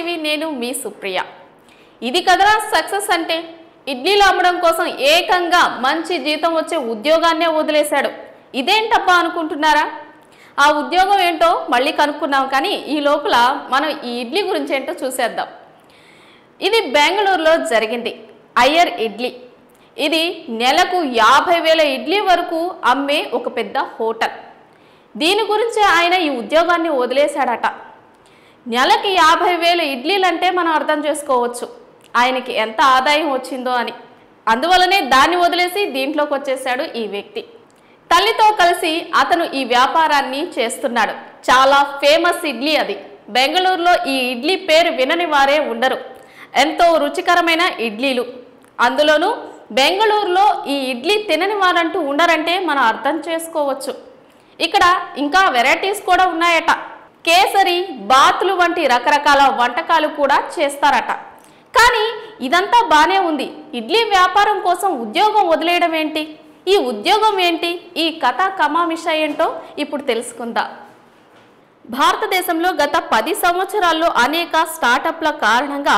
TV నేను మీ సుప్రియ. ఇది కదరా సక్సెస్ అంటే. ఇడ్లీలు అమ్మడం కోసం ఏకంగా మంచి జీతం వచ్చే ఉద్యోగాన్నే వదిలేశాడు. ఇదేంటబ్బా అనుకుంటున్నారా? ఆ ఉద్యోగం ఏంటో మళ్ళీ కనుక్కున్నాం, కానీ ఈ లోపల మనం ఈ ఇడ్లీ గురించి ఏంటో చూసేద్దాం. ఇది బెంగళూరులో జరిగింది. అయ్యర్ ఇడ్లీ. ఇది నెలకు 50,000 ఇడ్లీ వరకు అమ్మే ఒక పెద్ద హోటల్. దీని గురించి ఆయన ఈ ఉద్యోగాన్ని వదిలేశాడట. నెలకి 50,000 ఇడ్లీలంటే మనం అర్థం చేసుకోవచ్చు ఆయనకి ఎంత ఆదాయం వచ్చిందో అని. అందువల్లనే దాన్ని వదిలేసి దీంట్లోకి వచ్చేసాడు ఈ వ్యక్తి. తల్లితో కలిసి అతను ఈ వ్యాపారాన్ని చేస్తున్నాడు. చాలా ఫేమస్ ఇడ్లీ అది. బెంగళూరులో ఈ ఇడ్లీ పేరు వినని వారే ఉండరు. ఎంతో రుచికరమైన ఇడ్లీలు. అందులోనూ బెంగళూరులో ఈ ఇడ్లీ తినని వారంటూ ఉండరంటే మనం అర్థం చేసుకోవచ్చు. ఇక్కడ ఇంకా వెరైటీస్ కూడా ఉన్నాయట. కేసరి, బాతులు వంటి రకరకాల వంటకాలు కూడా చేస్తారట. కానీ ఇదంతా బానే ఉంది. ఇడ్లీ వ్యాపారం కోసం ఉద్యోగం వదిలేయడం ఏంటి? ఈ ఉద్యోగం ఏంటి? ఈ కథ కమామిష ఏంటో ఇప్పుడు తెలుసుకుందాం. భారతదేశంలో గత 10 సంవత్సరాల్లో అనేక స్టార్టప్ల కారణంగా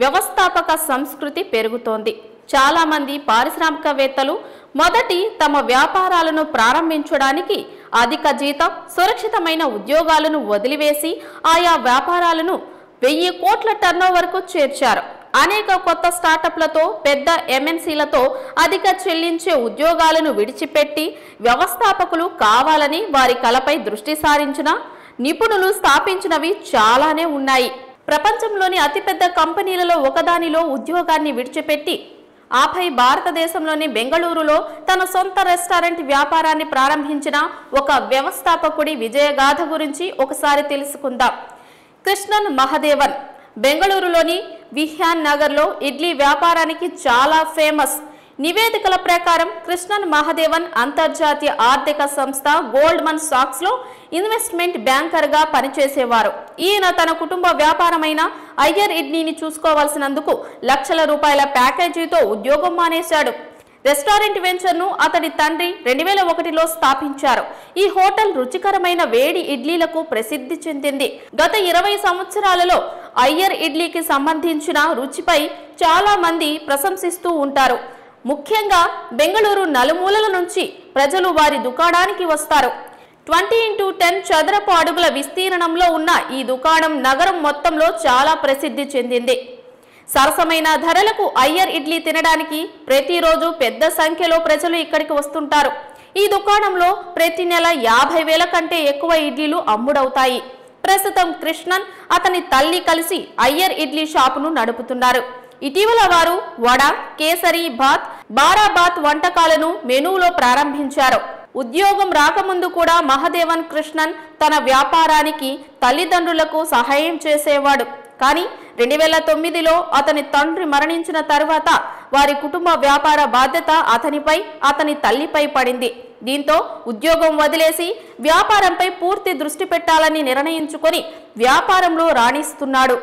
వ్యవస్థాపక సంస్కృతి పెరుగుతోంది. చాలామంది పారిశ్రామికవేత్తలు మొదటి తమ వ్యాపారాలను ప్రారంభించడానికి అధిక జీతం, సురక్షితమైన ఉద్యోగాలను వదిలివేసి ఆయా వ్యాపారాలను 1000 కోట్ల టర్నోవర్కు చేర్చారు. అనేక కొత్త స్టార్టప్లతో, పెద్ద ఎంఎన్సీలతో అధిక చెల్లించే ఉద్యోగాలను విడిచిపెట్టి వ్యవస్థాపకులు కావాలని వారి కళపై దృష్టి సారించిన నిపుణులు స్థాపించినవి చాలానే ఉన్నాయి. ప్రపంచంలోని అతిపెద్ద కంపెనీలలో ఒకదానిలో ఉద్యోగాన్ని విడిచిపెట్టి ఆపై భారతదేశంలోని బెంగళూరులో తన సొంత రెస్టారెంట్ వ్యాపారాన్ని ప్రారంభించిన ఒక వ్యవస్థాపకుడి విజయగాథ గురించి ఒకసారి తెలుసుకుందాం. కృష్ణన్ మహదేవన్ బెంగళూరులోని విహాన్ నగర్లో ఇడ్లీ వ్యాపారానికి చాలా ఫేమస్. నివేదికల ప్రకారం కృష్ణన్ మహదేవన్ అంతర్జాతీయ ఆర్థిక సంస్థ గోల్డ్మన్ సాక్స్లో ఇన్వెస్ట్మెంట్ బ్యాంకర్గా పనిచేసేవారు. ఈయన తన కుటుంబ వ్యాపారమైన అయ్యర్ ఇడ్లీని చూసుకోవాల్సినందుకు లక్షల రూపాయల ప్యాకేజీతో ఉద్యోగం మానేశాడు. రెస్టారెంట్ వెంచర్ను అతడి తండ్రి 2001లో స్థాపించారు. ఈ హోటల్ రుచికరమైన వేడి ఇడ్లీలకు ప్రసిద్ధి చెందింది. గత 20 సంవత్సరాలలో అయ్యర్ ఇడ్లీకి సంబంధించిన రుచిపై చాలా మంది ప్రశంసిస్తూ ఉంటారు. ముఖ్యంగా బెంగళూరు నలుమూలల నుంచి ప్రజలు వారి దుకాణానికి వస్తారు. 20x10 చదరపు అడుగుల విస్తీర్ణంలో ఉన్న ఈ దుకాణం నగరం మొత్తంలో చాలా ప్రసిద్ధి చెందింది. సరసమైన ధరలకు అయ్యర్ ఇడ్లీ తినడానికి ప్రతిరోజు పెద్ద సంఖ్యలో ప్రజలు ఇక్కడికి వస్తుంటారు. ఈ దుకాణంలో ప్రతి నెల 50,000 కంటే ఎక్కువ ఇడ్లీలు అమ్ముడవుతాయి. ప్రస్తుతం కృష్ణన్, అతని తల్లి కలిసి అయ్యర్ ఇడ్లీ షాపును నడుపుతున్నారు. ఇటీవల వారు వడ, కేసరి బాత్, బారాబాత్ వంటకాలను మెనూలో ప్రారంభించారు. ఉద్యోగం రాకముందు కూడా మహదేవన్ కృష్ణన్ తన వ్యాపారానికి తల్లిదండ్రులకు సహాయం చేసేవాడు. కానీ 2009లో అతని తండ్రి మరణించిన తర్వాత వారి కుటుంబ వ్యాపార బాధ్యత అతనిపై, అతని తల్లిపై పడింది. దీంతో ఉద్యోగం వదిలేసి వ్యాపారంపై పూర్తి దృష్టి పెట్టాలని నిర్ణయించుకొని వ్యాపారంలో రాణిస్తున్నాడు.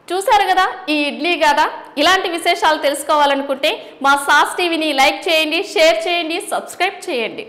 చూశారు కదా ఈ ఇడ్లీ గాథ. ఇలాంటి విశేషాలు తెలుసుకోవాలనుకుంటే మా సాస్ టీవీని లైక్ చేయండి, షేర్ చేయండి, సబ్స్క్రైబ్ చేయండి.